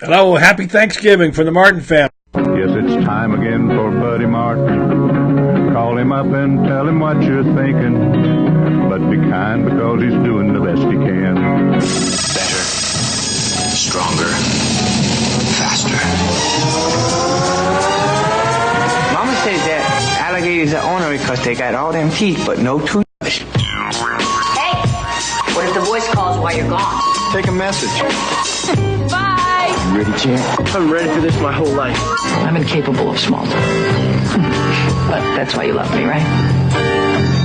Hello, happy Thanksgiving from the Martin family. Yes, it's time again for Buddy Martin. Call him up and tell him what you're thinking. But be kind because he's doing the best he can. Better, stronger, faster. Mama says that alligators are ornery because they got all them teeth but no toothbrush. Hey, what if the voice calls while you're gone? Take a message. Bye. You ready, champ? I'm ready for this my whole life. I'm incapable of small talk. But that's why you love me, right?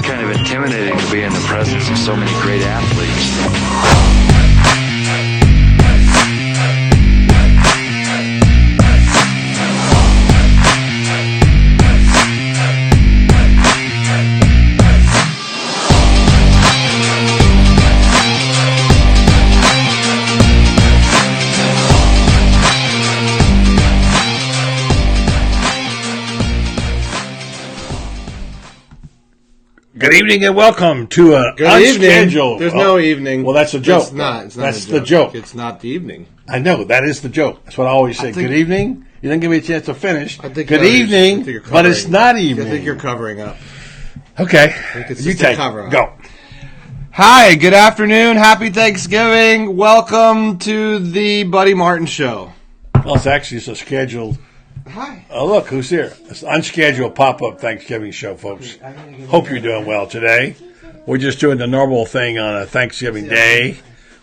Kind of intimidating to be in the presence of so many great athletes. Good evening and welcome to a unscheduled. There's no evening. Well, that's a joke. It's not That's a the joke. It's not the evening. I know, that is the joke. That's what I always say. Good evening. You didn't give me a chance to finish. I think Good evening, but it's not evening. I think you're covering up. Okay. It's You just take a cover it. Go. Hi, good afternoon. Happy Thanksgiving. Welcome to the Buddy Martin Show. Well, it's actually a scheduled. Hi. Oh, look, who's here? It's an unscheduled pop-up Thanksgiving show, folks. Hope you're doing well today. We're just doing the normal thing on a Thanksgiving day.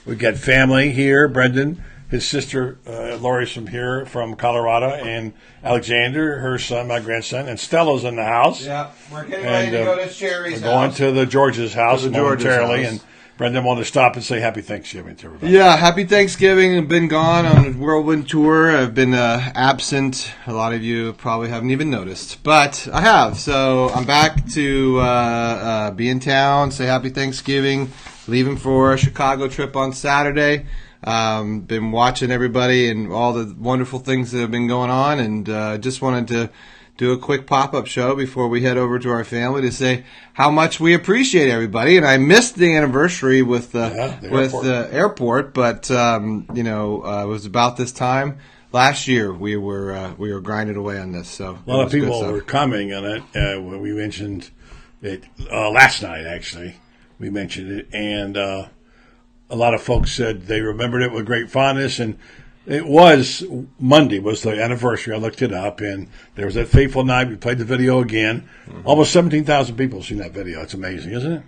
We've got family here. Brendan, his sister, Lori's from here, from Colorado, and Alexander, her son, my grandson, and Stella's in the house. Yeah, we're getting ready to go to Sherry's We're going house. to the George's house momentarily, house. and Brendan wanted to stop and say Happy Thanksgiving to everybody. Yeah, happy Thanksgiving. I've been gone on a whirlwind tour. I've been absent. A lot of you probably haven't even noticed, but I have. So I'm back to be in town, say happy Thanksgiving, leaving for a Chicago trip on Saturday. Been watching everybody and all the wonderful things that have been going on, and just wanted to do a quick pop-up show before we head over to our family to say how much we appreciate everybody. And I missed the anniversary with the airport, but it was about this time last year we were grinding away on this. So A lot of people were commenting on it when we mentioned it last night. Actually, we mentioned it, and a lot of folks said they remembered it with great fondness. And it was Monday was the anniversary. I looked it up, and there was that fateful night. We played the video again. Mm-hmm. Almost 17,000 people have seen that video. It's amazing, isn't it?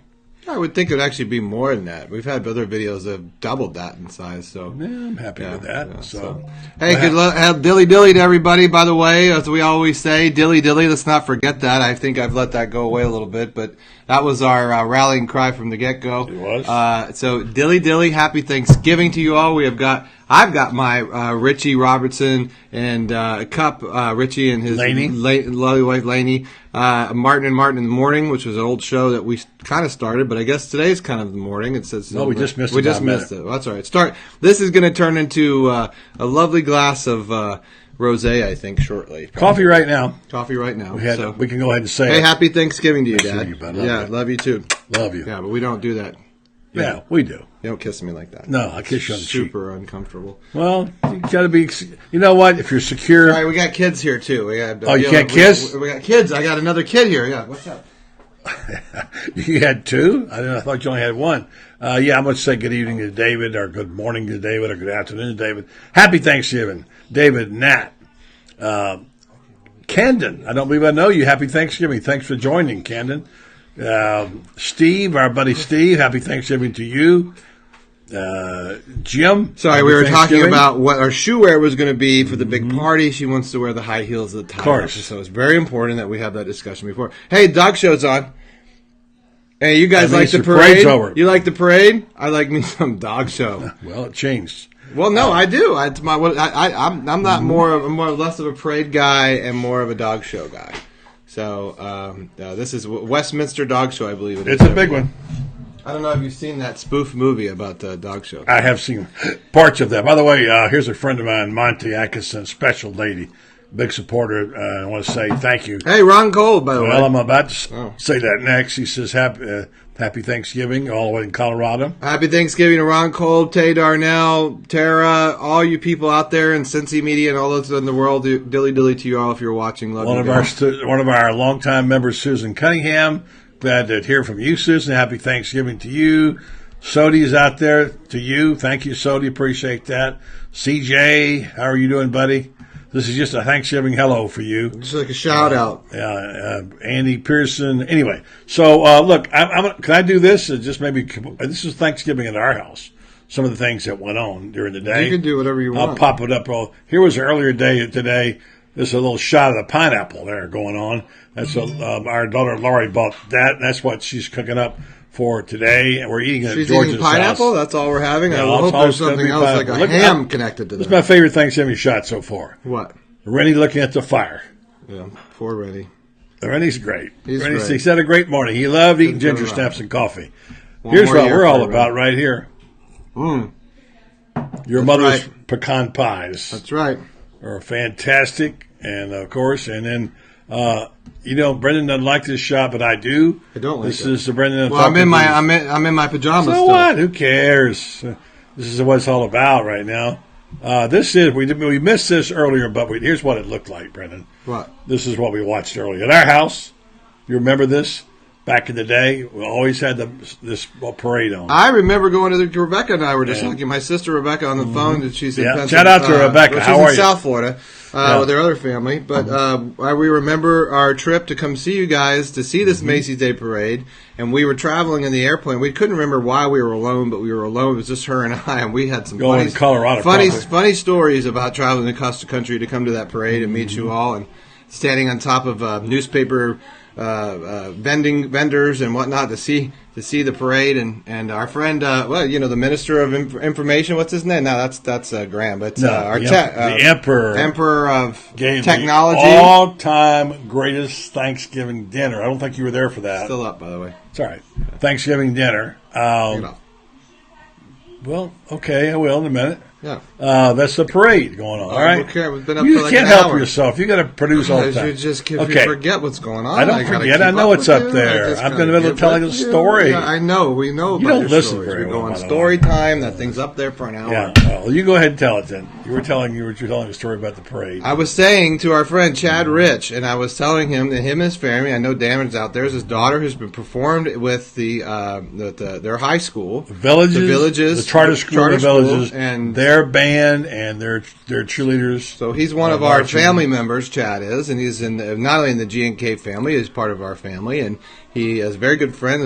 I would think it would actually be more than that. We've had other videos that have doubled that in size. So yeah, I'm happy with that. Yeah, so hey, good dilly dilly to everybody. By the way, as we always say, dilly dilly. Let's not forget that. I think I've let that go away a little bit, but that was our rallying cry from the get go. It was. So dilly dilly. Happy Thanksgiving to you all. I've got my Richie Robertson and Cup, Richie and his lovely wife Lainey, Martin and Martin in the Morning, which was an old show that we kind of started, but I guess today's kind of the morning. It says no, we just missed it. We just missed it. Well, that's all right. This is going to turn into a lovely glass of rosé, I think, shortly. Coffee right now. We can go ahead and say hey, it. happy Thanksgiving to you, Dad. You, love you too. Love you. Yeah, but we don't do that. Yeah, we do. You don't kiss me like that. No, I kiss you on the cheek. Super uncomfortable. Well, you got to be. You know what? If you're secure. All right, we got kids here too. You can't kiss? We got kids. I got another kid here. Yeah, what's up? You had two? I thought you only had one. I'm going to say good evening to David, or good morning to David, or good afternoon to David. Happy Thanksgiving, David, Nat, Camden. I don't believe I know you. Happy Thanksgiving. Thanks for joining, Camden. Steve, our buddy Steve, happy Thanksgiving to you. Jim. Sorry, we were talking about what our shoe wear was going to be for the big party. She wants to wear the high heels at the time. Of course. So it's very important that we have that discussion before. Hey, dog show's on. Hey, you guys like the parade? Over. You like the parade? I like me some dog show. Well, it changed. Well, no, I do. I'm not I'm more less of a parade guy and more of a dog show guy. So this is Westminster Dog Show, I believe it is. It's a big one. I don't know if you've seen that spoof movie about the dog show. I have seen parts of that. By the way, here's a friend of mine, Monty Atkinson, special lady. big supporter. I want to say thank you. Hey, Ron Cole, by the way. Well, I'm about to say that next. He says happy Thanksgiving all the way in Colorado. Happy Thanksgiving to Ron Cole, Tay Darnell, Tara, all you people out there in Cincy Media and all those in the world. Dilly dilly to you all if you're watching. Love One you of guys. one of our longtime members, Susan Cunningham. Glad to hear from you, Susan. Happy Thanksgiving to you. Sodi is out there to you. Thank you, Sodi. Appreciate that. CJ, how are you doing, buddy? This is just a Thanksgiving hello for you. Just like a shout out. Andy Pearson. Anyway, so look, can I do this? Just maybe this is Thanksgiving at our house. Some of the things that went on during the day. You can do whatever you want. I'll pop it up. Here was an earlier day today. There's a little shot of the pineapple there going on. That's our daughter Laurie bought that. That's what she's cooking up for today, and we're eating it at George's eating pineapple? house. That's all we're having? Yeah, I hope there's something else like a ham connected to This that. is my favorite Thanksgiving shot so far. What? Rennie looking at the fire. Yeah, poor Rennie. Rennie's great. He's Rennie's, great. He's had a great morning. He loved eating Good ginger turnaround. snaps and coffee. One Here's more what year we're all for about Rennie. right here. Mm, Your That's mother's right. pecan pies that's right. are fantastic, and of course, and then Brendan doesn't like this shot, but I do. I don't like this it. is the Brendan. Well, I'm in my pajamas. So still. what? Who cares? This is what it's all about right now. This is we missed this earlier, but here's what it looked like, Brendan. What? This is what we watched earlier at our house. You remember this? Back in the day, we always had this parade on. I remember going to Rebecca and I were just talking. My sister Rebecca on the phone, and she's in Yeah. Shout out to Rebecca. She's How in are you? South Florida with her other family. But we remember our trip to come see you guys to see this Macy's Day Parade, and we were traveling in the airplane. We couldn't remember why we were alone, but we were alone. It was just her and I, and we had some Going to Colorado, funny stories about traveling across the country to come to that parade and meet you all, and standing on top of newspaper vendors and whatnot to see the parade, and our friend the Minister of Information, what's his name? No, that's Graham, but the Emperor of gave Technology, the all-time greatest Thanksgiving dinner. I don't think you were there for that. still up, by the way. It's all right. Thanksgiving dinner. Well, okay, I will in a minute. Yeah. That's the parade going on. All right. Okay, we've been up You for like can't an help hour. yourself. You got to produce all the You time. just you Okay. forget what's going on. I don't gotta forget. keep I know up what's with up you. there. I just I'm gotta in the middle of get telling with a you. story. Yeah, I know. We know. You about don't your listen stories. very We go well, on by the story time. That thing's up there for an hour. Yeah. Well, you go ahead and tell it then. You were telling a story about the parade. I was saying to our friend Chad Rich, and I was telling him that him and his family, I know Damon's out there, is his daughter who's been performed with their high school, the villages, the charter school, the villages, and their band and their cheerleaders. So he's one of our family members, Chad is, and he's not only in the G&K family, he's part of our family, and he is a very good friend.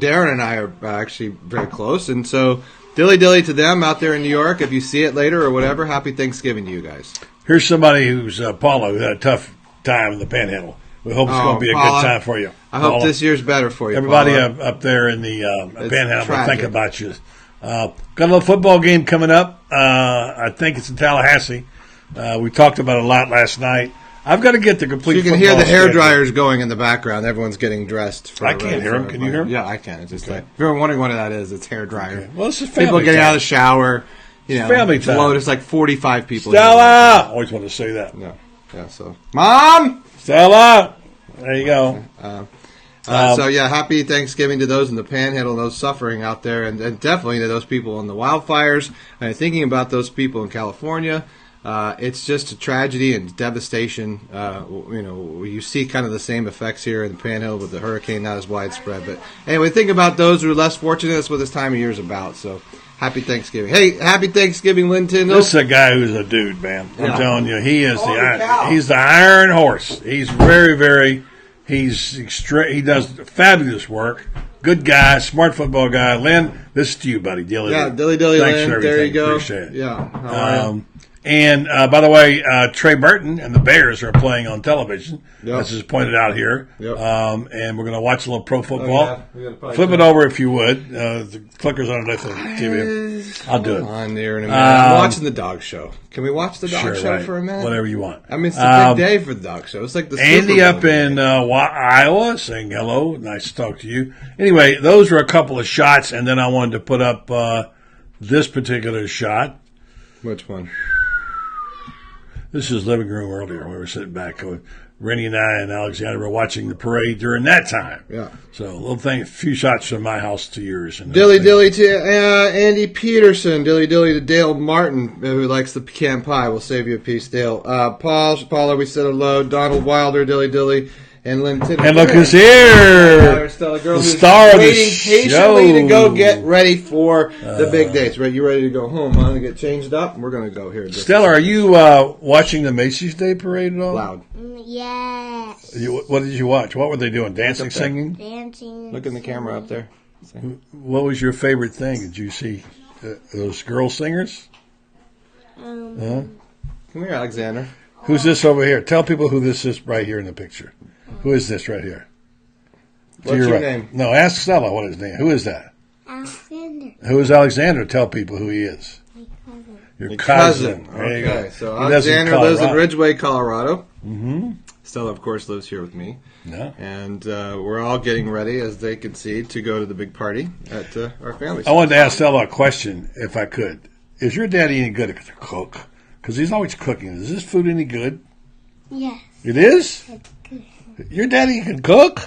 Darren and I are actually very close, and so dilly dilly to them out there in New York. If you see it later or whatever, happy Thanksgiving to you guys. Here's somebody who's Paula, who had a tough time in the Panhandle. We hope it's going to be a Paula, good time for you. I hope Paula. this year's better for you, Everybody Paula. up there in the Panhandle, tragic. think about you. Got a little football game coming up. I think it's in Tallahassee. We talked about it a lot last night. I've got to get the complete. You can hear the football hair schedule. dryers going in the background. Everyone's getting dressed. I can't hear 'em. Can you hear 'em? Yeah, I can. It's just like if you're wondering what that is, it's hair dryer. Okay. Well, it's just family People getting time. out of the shower. Family time. Load. It's like 45 people. Stella! Always want to say that. Yeah. So, Mom. Stella! There you go. So yeah, happy Thanksgiving to those in the Panhandle, those suffering out there, and definitely to those people in the wildfires. And thinking about those people in California, it's just a tragedy and devastation. You see kind of the same effects here in the Panhandle with the hurricane, not as widespread. But anyway, think about those who are less fortunate. That's what this time of year is about. So happy Thanksgiving. Hey, happy Thanksgiving, Lynn Tyndall. This is a guy who's a dude, man. I'm telling you, he is Holy cow. he's the iron horse. He's very, very. He does fabulous work. Good guy, smart football guy. Lynn, this is to you, buddy. Dilly Yeah, dilly dilly, Thanks Lynn. for There you everything. go. Appreciate it. Yeah. How are you? And by the way, Trey Burton and the Bears are playing on television. Yep. This is pointed out here. Yep. And we're going to watch a little pro football. yeah. We gotta probably Flip it over if you would. The clicker's underneath the TV. I'll do it. On there in a minute. I'm watching the dog show. Can we watch the dog Sure, show right. for a minute? Whatever you want. I mean, it's a big day for the dog show. It's like the Andy Super up Bowl in day. Iowa saying hello. Nice to talk to you. Anyway, those are a couple of shots, and then I wanted to put up this particular shot. Which one? This is living room earlier. We were sitting back. Rennie and I and Alexander were watching the parade during that time. Yeah. So a little thing, a few shots from my house to yours. And Dilly dilly to Andy Peterson. Dilly dilly to Dale Martin, who likes the pecan pie. We'll save you a piece, Dale. Paula, we said hello. Donald Wilder, dilly dilly. And Lynn Tibbetts. And look who's here! Stella Girl, the who's star of the waiting patiently show. to go get ready for the big dates. Right, you ready to go home? I'm gonna get changed up, and we're gonna go here. Stella, are you watching the Macy's Day Parade at all? Loud. Yes. What did you watch? What were they doing? Dancing, singing? Dancing. Look in the camera up there. What was your favorite thing? Did you see those girl singers? Come here, Alexander. Who's this over here? Tell people who this is right here in the picture. Who is this right here? What's your name? No, ask Stella what his name. Who is that? Alexander. Who is Alexander? Tell people who he is. My cousin. Your cousin. There Okay, you go. so He lives in Alexander lives in Colorado. Ridgeway, Colorado. Mm-hmm. Stella, of course, lives here with me. Yeah. And we're all getting ready, as they can see, to go to the big party at our family's. I wanted to ask Stella a question, if I could. Is your daddy any good at cook? Because he's always cooking. Is this food any good? Yes. It is? It's good. Your daddy can cook?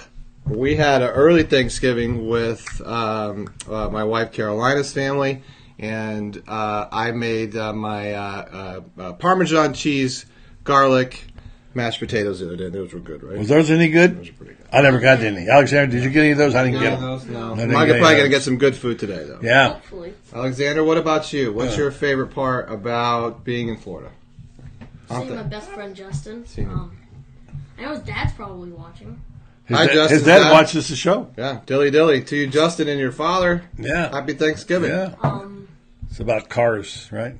We had an early Thanksgiving with my wife Carolina's family, and I made my Parmesan cheese, garlic, mashed potatoes the other day. Those were good, right? Was those any good? Those were pretty good. I never got any. Alexander, did you get any of those? I didn't get them. No. I I'm didn't probably get any going to of get those. some good food today, though. Yeah. Hopefully. Alexander, what about you? What's your favorite part about being in Florida? Seeing my best friend Justin. Seen him. I know his dad's probably watching. Hi, Justin. His dad watches the show. Yeah, dilly dilly to you, Justin, and your father. Yeah. Happy Thanksgiving. Yeah. It's about cars, right?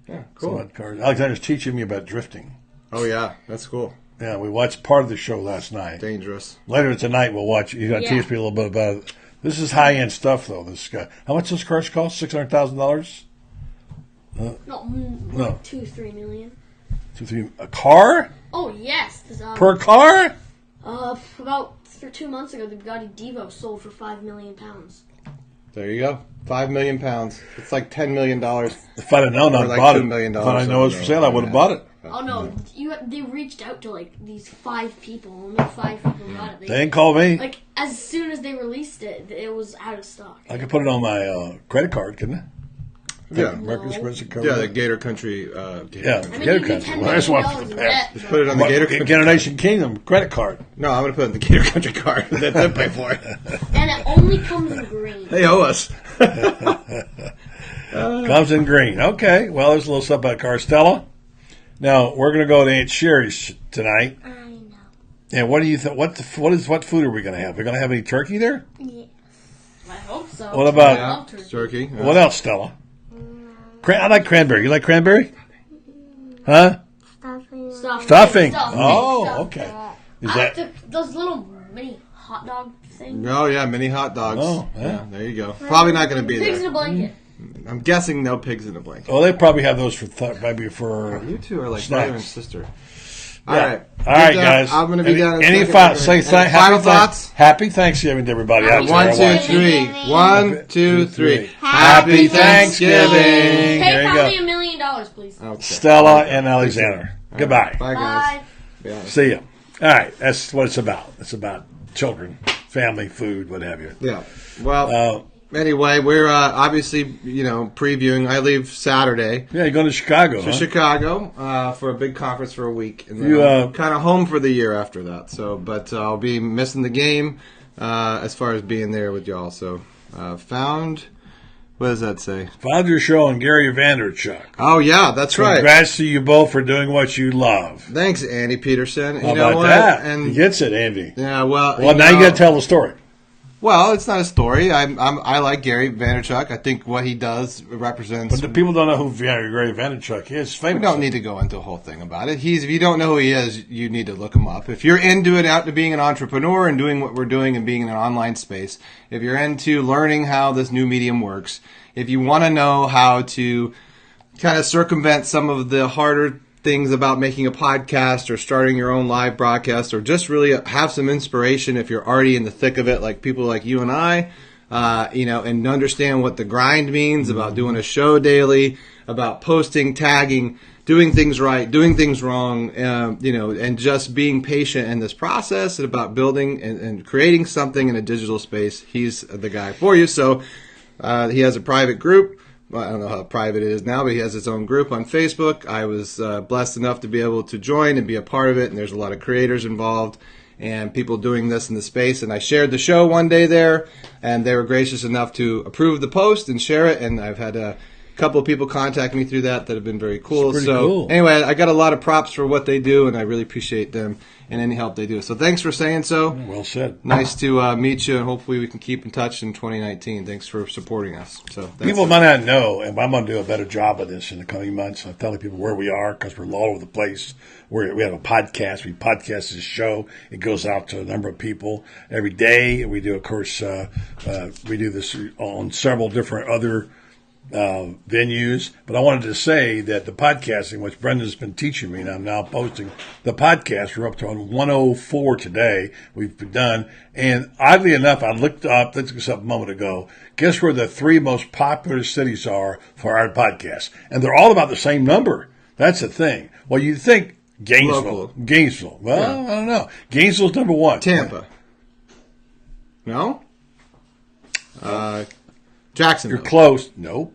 Yeah, It's cool. about cars. Alexander's teaching me about drifting. Oh yeah, that's cool. Yeah, we watched part of the show last night. Dangerous. Later tonight, we'll watch. He's going to teach me a little bit about it. This is high-end stuff, though. This guy. How much does cars cost? $600,000? No, 2-3 million. A car? Oh yes, Per car? About 2 months ago, the Bugatti Divo sold for £5 million. There you go. £5 million. It's like $10 million. If I'd have known, I'd like bought $2 it. million. If I'd known it was for sale, I would have bought it. Oh no, they reached out to like these 5 people. Only 5 people got it. They didn't call me. Like as soon as they released it, it was out of stock. I could put it on my credit card, couldn't I? Yeah. American Express cover. Yeah, the Gator Country. Yeah, Country. Gator Country. Well, that's one for the past. Just put it on the Gator Country. Generation Kingdom credit card. No, I'm going to put it on the Gator Country card. Let them pay for it. And it only comes in green. They owe us. Comes in green. Okay. Well, there's a little stuff about car. Stella. Now we're going to go to Aunt Sherry's tonight. I know. And what do you think? What food are we going to have? We're going to have any turkey there? Yes. I hope so. What about- I love turkey. Turkey. What else, Stella? I like cranberry. You like cranberry? Huh? Stuffing. Oh, okay. Is I that? like those little mini hot dog things. Oh, yeah, mini hot dogs. Oh, yeah. There you go. Probably not going to be Pigs in there. a blanket. I'm guessing no pigs in a blanket. Well, they probably have those for maybe for. You two are like snacks. brother and sister. Yeah. All right. All right, Good, guys. I'm going to be down in a Any second. say Any final thoughts? Happy Thanksgiving to everybody out there. 1, 2, 3. 1, 2, 3. Happy Thanksgiving. There you PayPal me go. $1 million, please. Okay. Stella and Alexander. Goodbye. Bye, guys. Bye. Yeah. See you. All right. That's what it's about. It's about children, family, food, what have you. Yeah. Well, anyway, we're obviously, previewing. I leave Saturday Yeah, you're going to Chicago. to huh? Chicago for a big conference for a week. And then You, I'm kind of home for the year after that. So, but I'll be missing the game as far as being there with y'all. So, found... What does that say? Found your show on Gary Vanderchuck. Oh, yeah, that's right. Congrats to you both for doing what you love. Thanks, Andy Peterson. How You know about what? that? And He gets it, Andy. yeah, well, Well, now you got to tell the story. Well, it's not a story. I like Gary Vaynerchuk. I think what he does represents. But the people don't know who Gary Vanderchuck is. Famous. We don't need to go into a whole thing about it. If you don't know who he is, you need to look him up. If you're into it, out to being an entrepreneur and doing what we're doing and being in an online space, if you're into learning how this new medium works, if you want to know how to kind of circumvent some of the harder things about making a podcast or starting your own live broadcast, or just really have some inspiration if you're already in the thick of it, like people like you and I, and understand what the grind means about doing a show daily, about posting, tagging, doing things right, doing things wrong, and just being patient in this process and about building and creating something in a digital space. He's the guy for you. So he has a private group. Well, I don't know how private it is now, but he has his own group on Facebook. I was blessed enough to be able to join and be a part of it, and there's a lot of creators involved and people doing this in the space. And I shared the show one day there, and they were gracious enough to approve the post and share it, and I've had a couple of people contact me through that have been very cool. So cool. Anyway, I got a lot of props for what they do, and I really appreciate them and any help they do. So thanks for saying so. Well said. Nice to meet you, and hopefully we can keep in touch in 2019. Thanks for supporting us. So people might not know, and I'm going to do a better job of this in the coming months. I'm telling people where we are because we're all over the place. We have a podcast. We podcast this show. It goes out to a number of people every day. We do, of course, we do this on several different other venues, but I wanted to say that the podcasting, which Brendan's been teaching me, and I'm now posting the podcast. We're up to 104 today. We've done, and oddly enough, I looked this up a moment ago. Guess where the 3 most popular cities are for our podcast? And they're all about the same number. That's the thing. Well, you think Gainesville. Well, yeah. I don't know. Gainesville's number 1. Tampa. No? Jacksonville. You're close. Nope.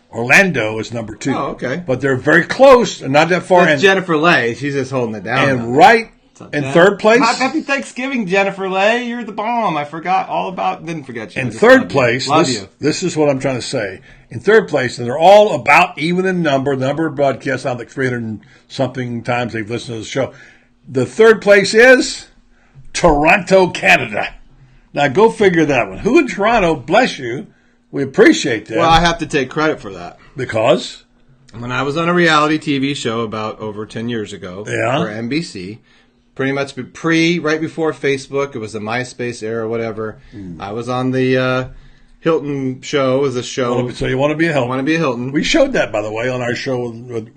Orlando is number 2. Oh, okay. But they're very close and not that far. That's Jennifer Leigh. She's just holding it down. And right in third place. Happy Thanksgiving, Jennifer Leigh. You're the bomb. I forgot all about. Didn't forget you. In third place. Love you. This is what I'm trying to say. In third place, and they're all about even in number. The number of broadcasts, like 300 and something times they've listened to the show. The third place is Toronto, Canada. Now, go figure that one. Who in Toronto, bless you, we appreciate that. Well, I have to take credit for that. Because? When I was on a reality TV show about over 10 years ago for NBC, pretty much right before Facebook, it was the MySpace era, whatever, I was on the Hilton show. It was a show. So you want to be a Hilton. I want to be a Hilton. We showed that, by the way, on our show with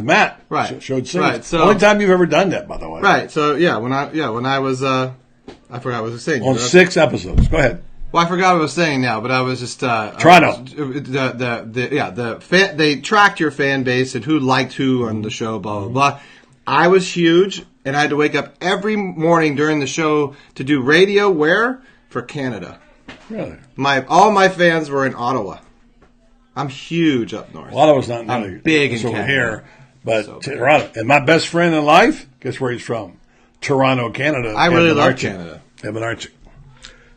Matt. Right. Showed scenes. Right. So, only time you've ever done that, by the way. Right. So, when I was... I forgot what I was saying. On 6 episodes. Go ahead. Well, I forgot what I was saying now, but I was just Toronto. They tracked your fan base and who liked who on the show, blah blah blah. I was huge, and I had to wake up every morning during the show to do radio. Where? For Canada. Really? All my fans were in Ottawa. I'm huge up north. Ottawa's not really I'm big in over Canada. here, but Toronto. And my best friend in life, guess where he's from? Toronto, Canada. I really love Canada. Evan Archie.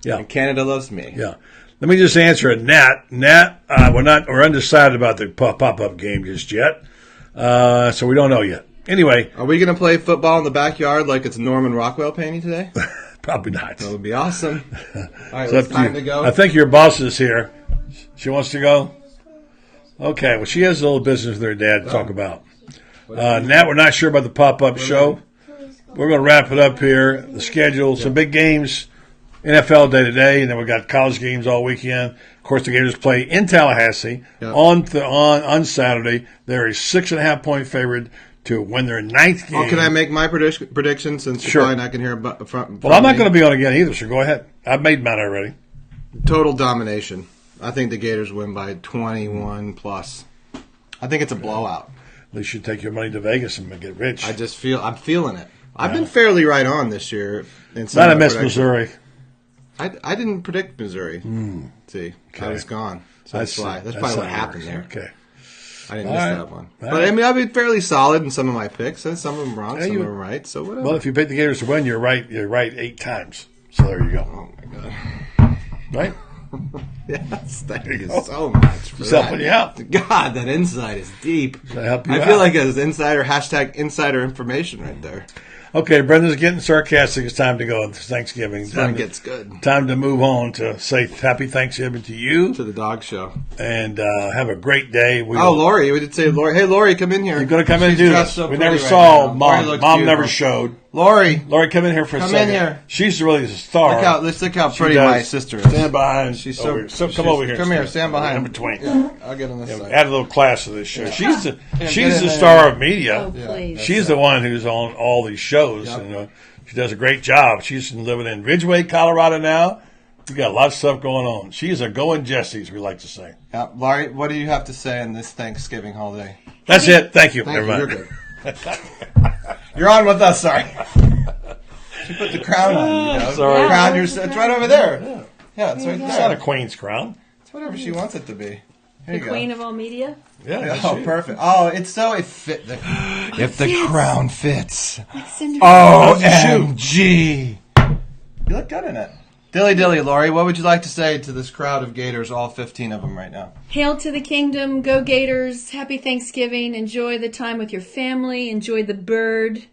Yeah. And Canada loves me. Yeah. Let me just answer it. Nat, we're undecided about the pop-up game just yet. So we don't know yet. Anyway. Are we going to play football in the backyard like it's Norman Rockwell painting today? Probably not. That would be awesome. All right, it's time to go. I think your boss is here. She wants to go? Okay. Well, she has a little business with her dad to talk about. Nat, we're not sure about the pop-up show. We're going to wrap it up here. The schedule, some big games, NFL day to day, and then we got college games all weekend. Of course, the Gators play in Tallahassee on Saturday. They're a 6.5-point favorite to win their 9th game. Oh, can I make my prediction since you're probably not going to hear from Well, I'm not going to be on again either, so go ahead. I've made mine already. Total domination. I think the Gators win by 21 plus. I think it's a blowout. At least you take your money to Vegas and get rich. I'm feeling it. I've been fairly right on this year. Not I missed Missouri. I didn't predict Missouri. See, I was gone. So that's probably what happened there. Okay. I didn't miss that one. But I mean, I've been fairly solid in some of my picks, and some of them wrong, some of them right. So whatever. Well, if you pick the Gators to win, you're right. You're right 8 times. So there you go. Oh my god. Right? Yes, thank you so much for just helping you out. God, that insight is deep. I feel like it's insider information right there. Okay, Brendan's getting sarcastic. It's time to go. It's Thanksgiving. It gets good. Time to move on to say happy Thanksgiving to you. To the dog show. And have a great day. Lori. We did say Lori. Hey, Lori, come in here. You're going to come in and do this. We never saw Mom. Mom never showed. Lori, come in here for a second. Come in here. She's really the star. Let's look how pretty my sister is. Stand behind. She's come over here. Come here. Stand behind. In between. Yeah, I'll get on this side. Add a little class to this show. She's the star of media. Please. She's the one who's on all these shows. Yep. And she does a great job. She's living in Ridgeway, Colorado now. We got a lot of stuff going on. She's a going Jessie, as we like to say. Yeah, Laurie, what do you have to say on this Thanksgiving holiday? That's it. Thank you. Thank you. Everybody. You're good. You're on with us. Sorry. She put the crown on. You know? Sorry. The crown. It's right over there. Yeah, it's right It's not a there. queen's crown. It's whatever she wants it to be. Here The you go. queen of all media. Yeah. Oh, perfect. Oh, it's so it fit. If the crown fits. Like Cinderella. OMG. You look good in it. Dilly, Laurie, what would you like to say to this crowd of Gators, all 15 of them right now? Hail to the kingdom. Go Gators. Happy Thanksgiving. Enjoy the time with your family. Enjoy the bird.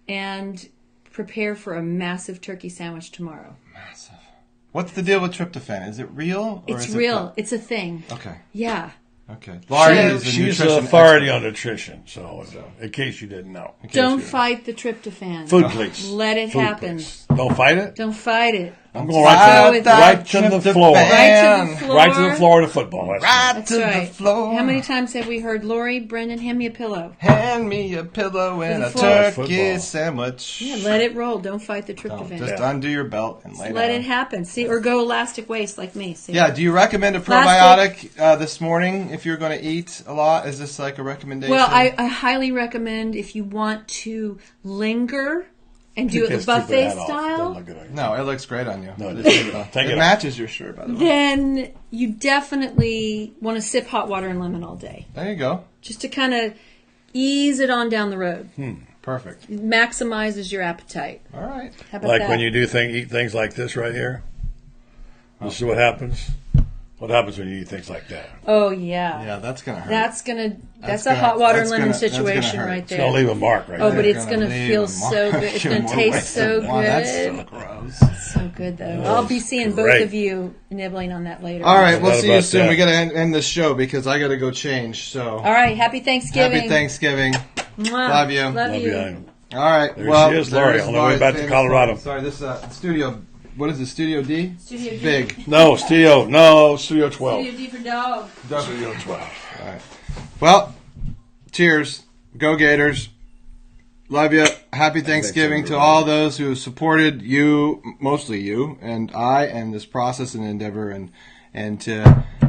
And prepare for a massive turkey sandwich tomorrow. Massive. What's the deal with tryptophan? Is it real? Or It's is real. It It's a thing. okay. Yeah. Okay. Laurie is the She's nutrition an authority expert. on nutrition, so in case you didn't know. Don't fight the tryptophan. Food, please. Let it Food, happen. please. Don't fight it. Don't fight it. I'm going right to the floor. Right to the floor. Right to the floor of the football. That's to right. the floor. How many times have we heard, Lori, Brendan, hand me a pillow? Hand me a pillow and the a floor. turkey sandwich. Yeah, let it roll. Don't fight the Don't, tryptophan. just undo your belt and lay Let down. it happen. See, or go elastic waist like me. See? Yeah, do you recommend a Plastic. probiotic this morning if you're going to eat a lot? Is this like a recommendation? Well, I highly recommend if you want to linger and do it the buffet style, No, it looks great on you. No, It take it matches your shirt, by the way. then you definitely want to sip hot water and lemon all day. There you go. Just to kind of ease it on down the road. Perfect. It maximizes your appetite. All right. How about Like that? when you do eat things like this right here. This is what happens. What happens when you eat things like that? Oh yeah. Yeah, that's gonna hurt. That's a hot water and lemon that's gonna situation hurt. right It's there. gonna leave a mark right Oh, there. but it's gonna leave feel a so mark. good. It's You're gonna more taste wasted. so Wow, that's good. so gross. So good though. I'll be seeing both great. of you nibbling on that later. All right, we'll What see you about soon. that? We got to end this show because I got to go change. So, All right. Happy Thanksgiving. happy Thanksgiving. Mwah. Love you. Love you. All right, There well, she is, there Laurie, is on the way Laurie's back to famous Colorado. Laurie. Sorry, this studio. What is it? Studio D? Studio D. Big. No, Studio 12. Studio D for dog. Studio 12. All right. Well, cheers. Go Gators. Love you. Happy Thanksgiving to all those who supported you, mostly you, and I, and this process and endeavor, and to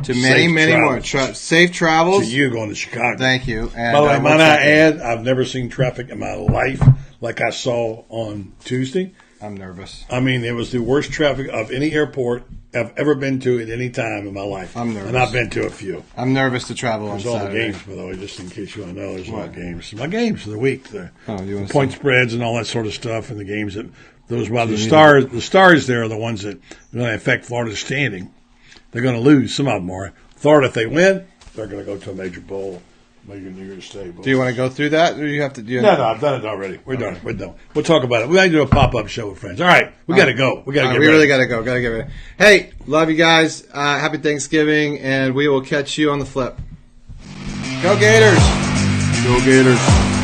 many, Safe many more. travels. Safe travels. To you going to Chicago. Thank you. And, By the way, we'll might I check in. add, I've never seen traffic in my life like I saw on Tuesday. I'm nervous. I mean, it was the worst traffic of any airport I've ever been to at any time in my life. I'm nervous. And I've been to a few. I'm nervous to travel on There's all the Saturday. games, by the way, just in case you want to know. There's all What? the games. My games for the week. The You want to point spreads and all that sort of stuff, and the games that those by the stars. The stars there are the ones that are going to affect Florida's standing. They're going to lose. Some of them are. Florida, if they win, they're going to go to a major bowl, major New Year's Day bowl. Do you want to go through that, or do you have to? No, I've done it already. We're done. We're done. We'll talk about it. We got to do a pop-up show with friends. All right, we got to go. We got to get We ready. really got to go. Got to get ready. Hey, love you guys. Happy Thanksgiving, and we will catch you on the flip. Go Gators! Go Gators!